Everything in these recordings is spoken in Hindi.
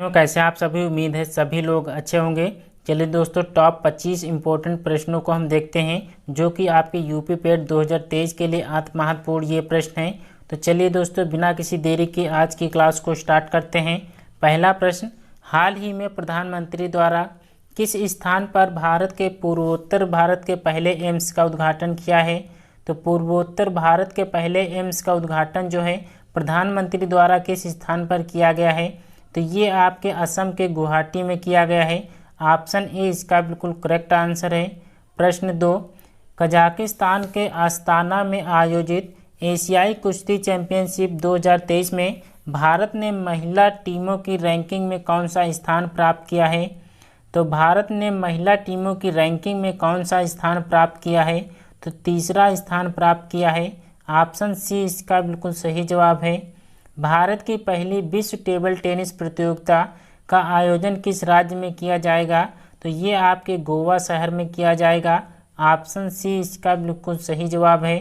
तो कैसे आप सभी, उम्मीद है सभी लोग अच्छे होंगे। चलिए दोस्तों, टॉप 25 इम्पोर्टेंट प्रश्नों को हम देखते हैं जो कि आपके यूपी पेट 2023 के लिए अति महत्वपूर्ण ये प्रश्न हैं। तो चलिए दोस्तों, बिना किसी देरी के आज की क्लास को स्टार्ट करते हैं। पहला प्रश्न, हाल ही में प्रधानमंत्री द्वारा किस स्थान पर भारत के पूर्वोत्तर भारत के पहले एम्स का उद्घाटन किया है? तो पूर्वोत्तर भारत के पहले एम्स का उद्घाटन जो है प्रधानमंत्री द्वारा किस स्थान पर किया गया है? तो ये आपके असम के गुवाहाटी में किया गया है। ऑप्शन ए इसका बिल्कुल करेक्ट आंसर है। प्रश्न 2, कजाकिस्तान के अस्ताना में आयोजित एशियाई कुश्ती चैंपियनशिप 2023 में भारत ने महिला टीमों की रैंकिंग में कौन सा स्थान प्राप्त किया है? तो भारत ने महिला टीमों की रैंकिंग में कौन सा स्थान प्राप्त किया है? तो तीसरा स्थान प्राप्त किया है। ऑप्शन सी इसका बिल्कुल सही जवाब है। भारत की पहली विश्व टेबल टेनिस प्रतियोगिता का आयोजन किस राज्य में किया जाएगा? तो ये आपके गोवा शहर में किया जाएगा। ऑप्शन सी इसका बिल्कुल सही जवाब है।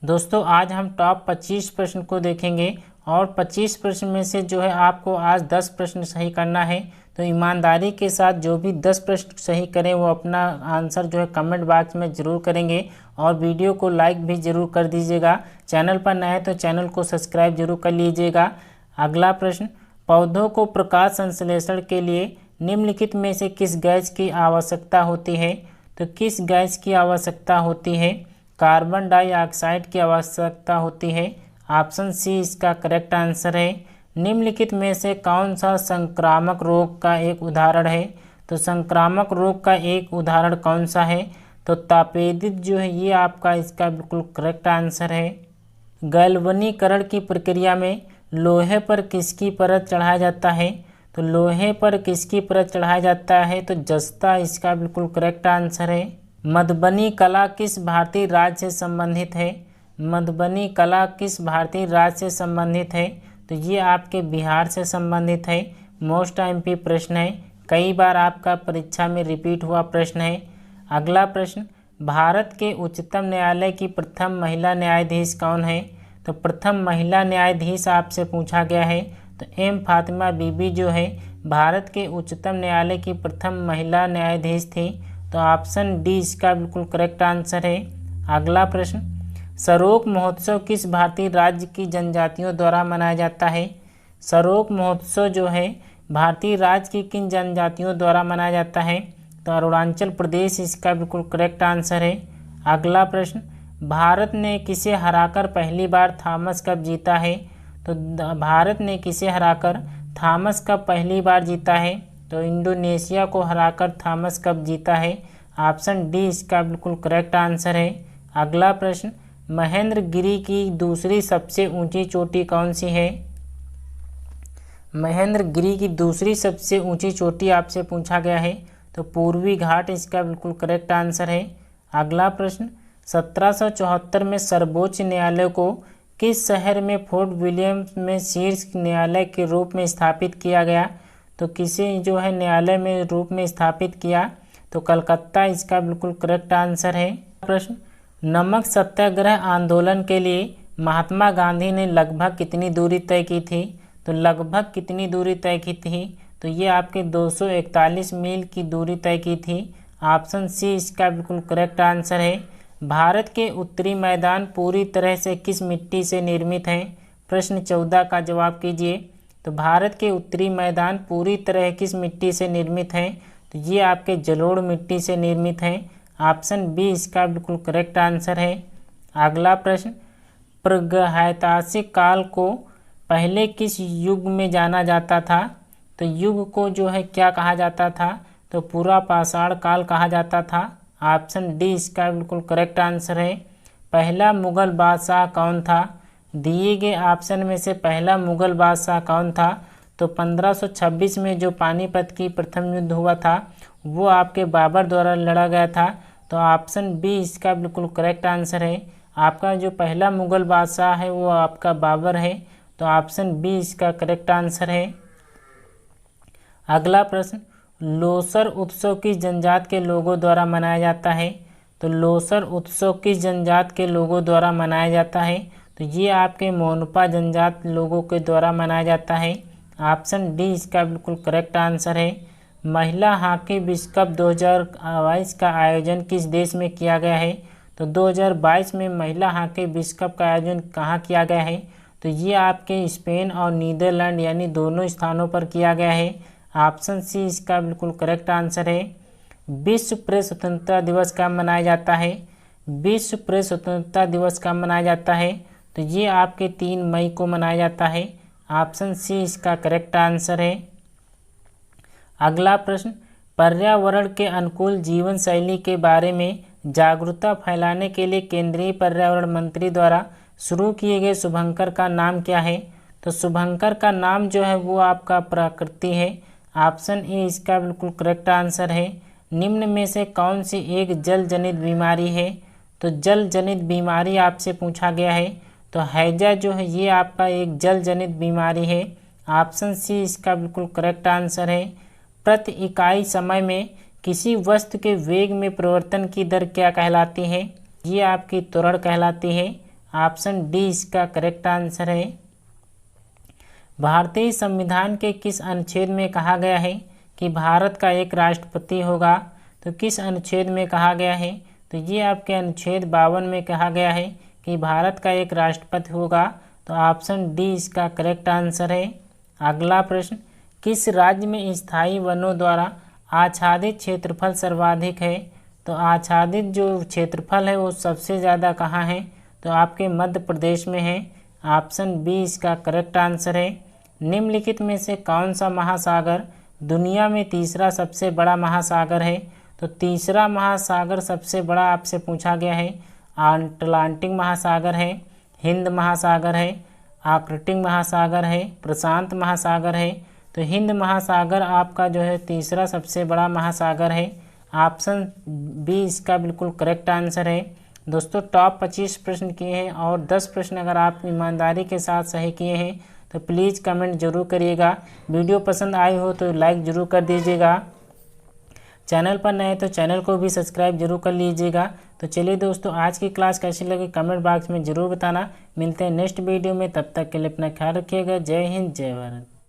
दोस्तों, आज हम टॉप 25 प्रश्न को देखेंगे और 25 प्रश्न में से जो है आपको आज 10 प्रश्न सही करना है। तो ईमानदारी के साथ जो भी 10 प्रश्न सही करें वो अपना आंसर जो है कमेंट बॉक्स में ज़रूर करेंगे और वीडियो को लाइक भी ज़रूर कर दीजिएगा। चैनल पर नए हैं तो चैनल को सब्सक्राइब जरूर कर लीजिएगा। अगला प्रश्न, पौधों को प्रकाश संश्लेषण के लिए निम्नलिखित में से किस गैस की आवश्यकता होती है? तो किस गैस की आवश्यकता होती है? कार्बन डाइऑक्साइड की आवश्यकता होती है। ऑप्शन सी इसका करेक्ट आंसर है। निम्नलिखित में से कौन सा संक्रामक रोग का एक उदाहरण है? तो संक्रामक रोग का एक उदाहरण कौन सा है? तो तापेदिक जो है ये आपका इसका बिल्कुल करेक्ट आंसर है। गैल्वनीकरण की प्रक्रिया में लोहे पर किसकी परत चढ़ाया जाता है? तो लोहे पर किसकी परत चढ़ाया जाता है? तो जस्ता इसका बिल्कुल करेक्ट आंसर है। मधुबनी कला किस भारतीय राज्य से संबंधित है? मधुबनी कला किस भारतीय राज्य से संबंधित है? तो ये आपके बिहार से संबंधित है। मोस्ट एमपी प्रश्न है, कई बार आपका परीक्षा में रिपीट हुआ प्रश्न है। अगला प्रश्न, भारत के उच्चतम न्यायालय की प्रथम महिला न्यायाधीश कौन है? तो प्रथम महिला न्यायाधीश आपसे पूछा गया है। तो एम फातिमा बीबी जो है भारत के उच्चतम न्यायालय की प्रथम महिला न्यायाधीश थी। तो ऑप्शन डी इसका बिल्कुल करेक्ट आंसर है। अगला प्रश्न, सरोक महोत्सव किस भारतीय राज्य की जनजातियों द्वारा मनाया जाता है? सरोक महोत्सव जो है भारतीय राज्य की किन जनजातियों द्वारा मनाया जाता है? तो अरुणाचल प्रदेश इसका बिल्कुल करेक्ट आंसर है। अगला प्रश्न, भारत ने किसे हराकर पहली बार थॉमस कप जीता है? तो भारत ने किसे हराकर थॉमस कप पहली बार जीता है? तो इंडोनेशिया को हराकर थॉमस कप जीता है। ऑप्शन डी इसका बिल्कुल करेक्ट आंसर है। अगला प्रश्न, महेंद्रगिरी की दूसरी सबसे ऊंची चोटी कौन सी है? महेंद्रगिरी की दूसरी सबसे ऊंची चोटी आपसे पूछा गया है। तो पूर्वी घाट इसका बिल्कुल करेक्ट आंसर है। अगला प्रश्न, 1774 में सर्वोच्च न्यायालय को किस शहर में फोर्ट विलियम में शीर्ष न्यायालय के रूप में स्थापित किया गया? तो किसे जो है न्यायालय में रूप में स्थापित किया? तो कलकत्ता इसका बिल्कुल करेक्ट आंसर है। प्रश्न, नमक सत्याग्रह आंदोलन के लिए महात्मा गांधी ने लगभग कितनी दूरी तय की थी? तो लगभग कितनी दूरी तय की थी? तो ये आपके 241 मील की दूरी तय की थी। ऑप्शन सी इसका बिल्कुल करेक्ट आंसर है। भारत के उत्तरी मैदान पूरी तरह से किस मिट्टी से निर्मित हैं? प्रश्न 14 का जवाब कीजिए। तो भारत के उत्तरी मैदान पूरी तरह किस मिट्टी से निर्मित हैं? तो ये आपके जलोढ़ मिट्टी से निर्मित हैं। ऑप्शन बी इसका बिल्कुल करेक्ट आंसर है। अगला प्रश्न, प्रागैतिहासिक काल को पहले किस युग में जाना जाता था? तो युग को जो है क्या कहा जाता था? तो पूरा पाषाण काल कहा जाता था। ऑप्शन डी इसका बिल्कुल करेक्ट आंसर है। पहला मुगल बादशाह कौन था? दिए गए ऑप्शन में से पहला मुगल बादशाह कौन था? तो 1526 में जो पानीपत की प्रथम युद्ध हुआ था वो आपके बाबर द्वारा लड़ा गया था। तो ऑप्शन बी इसका बिल्कुल करेक्ट आंसर है। आपका जो पहला मुगल बादशाह है वो आपका बाबर है। तो ऑप्शन बी इसका करेक्ट आंसर है। अगला प्रश्न, लोसर उत्सव किस जनजाति के लोगों द्वारा मनाया जाता है? तो लोसर उत्सव किस जनजाति के लोगों द्वारा मनाया जाता है? तो ये आपके मोनपा जनजाति लोगों के द्वारा मनाया जाता है। ऑप्शन डी इसका बिल्कुल करेक्ट आंसर है। महिला हॉकी विश्व कप 2022 का आयोजन किस देश में किया गया है? तो 2022 में महिला हॉकी विश्व कप का आयोजन कहाँ किया गया है? तो ये आपके स्पेन और नीदरलैंड यानी दोनों स्थानों पर किया गया है। ऑप्शन सी इसका बिल्कुल करेक्ट आंसर है। विश्व प्रेस स्वतंत्रता दिवस कब मनाया जाता है? विश्व प्रेस स्वतंत्रता दिवस कब मनाया जाता है? तो ये आपके 3 मई को मनाया जाता है। ऑप्शन सी इसका करेक्ट आंसर है। अगला प्रश्न, पर्यावरण के अनुकूल जीवन शैली के बारे में जागरूकता फैलाने के लिए केंद्रीय पर्यावरण मंत्री द्वारा शुरू किए गए शुभंकर का नाम क्या है? तो शुभंकर का नाम जो है वो आपका प्रकृति है। ऑप्शन ए इसका बिल्कुल करेक्ट आंसर है। निम्न में से कौन सी एक जल जनित बीमारी है? तो जल जनित बीमारी आपसे पूछा गया है। तो हैजा जो है ये आपका एक जल जनित बीमारी है। ऑप्शन सी इसका बिल्कुल करेक्ट आंसर है। प्रति इकाई समय में किसी वस्तु के वेग में परिवर्तन की दर क्या कहलाती है? ये आपकी त्वरण कहलाती है। ऑप्शन डी इसका करेक्ट आंसर है। भारतीय संविधान के किस अनुच्छेद में कहा गया है कि भारत का एक राष्ट्रपति होगा? तो किस अनुच्छेद में कहा गया है? तो ये आपके अनुच्छेद 52 में कहा गया है कि भारत का एक राष्ट्रपति होगा। तो ऑप्शन डी इसका करेक्ट आंसर है। अगला प्रश्न, किस राज्य में स्थायी वनों द्वारा आच्छादित क्षेत्रफल सर्वाधिक है? तो आच्छादित जो क्षेत्रफल है वो सबसे ज़्यादा कहाँ है? तो आपके मध्य प्रदेश में है। ऑप्शन बी इसका करेक्ट आंसर है। निम्नलिखित में से कौन सा महासागर दुनिया में तीसरा सबसे बड़ा महासागर है? तो तीसरा महासागर सबसे बड़ा आपसे पूछा गया है। अटलांटिक महासागर है, हिंद महासागर है, आर्कटिक महासागर है, प्रशांत महासागर है। तो हिंद महासागर आपका जो है तीसरा सबसे बड़ा महासागर है। ऑप्शन बी इसका बिल्कुल करेक्ट आंसर है। दोस्तों टॉप 25 प्रश्न किए हैं और 10 प्रश्न अगर आप ईमानदारी के साथ सही किए हैं तो प्लीज़ कमेंट जरूर करिएगा। वीडियो पसंद आई हो तो लाइक ज़रूर कर दीजिएगा। चैनल पर नए तो चैनल को भी सब्सक्राइब जरूर कर लीजिएगा। तो चलिए दोस्तों, आज की क्लास कैसी लगी कमेंट बॉक्स में ज़रूर बताना। मिलते हैं नेक्स्ट वीडियो में, तब तक के लिए अपना ख्याल रखिएगा। जय हिंद, जय भारत।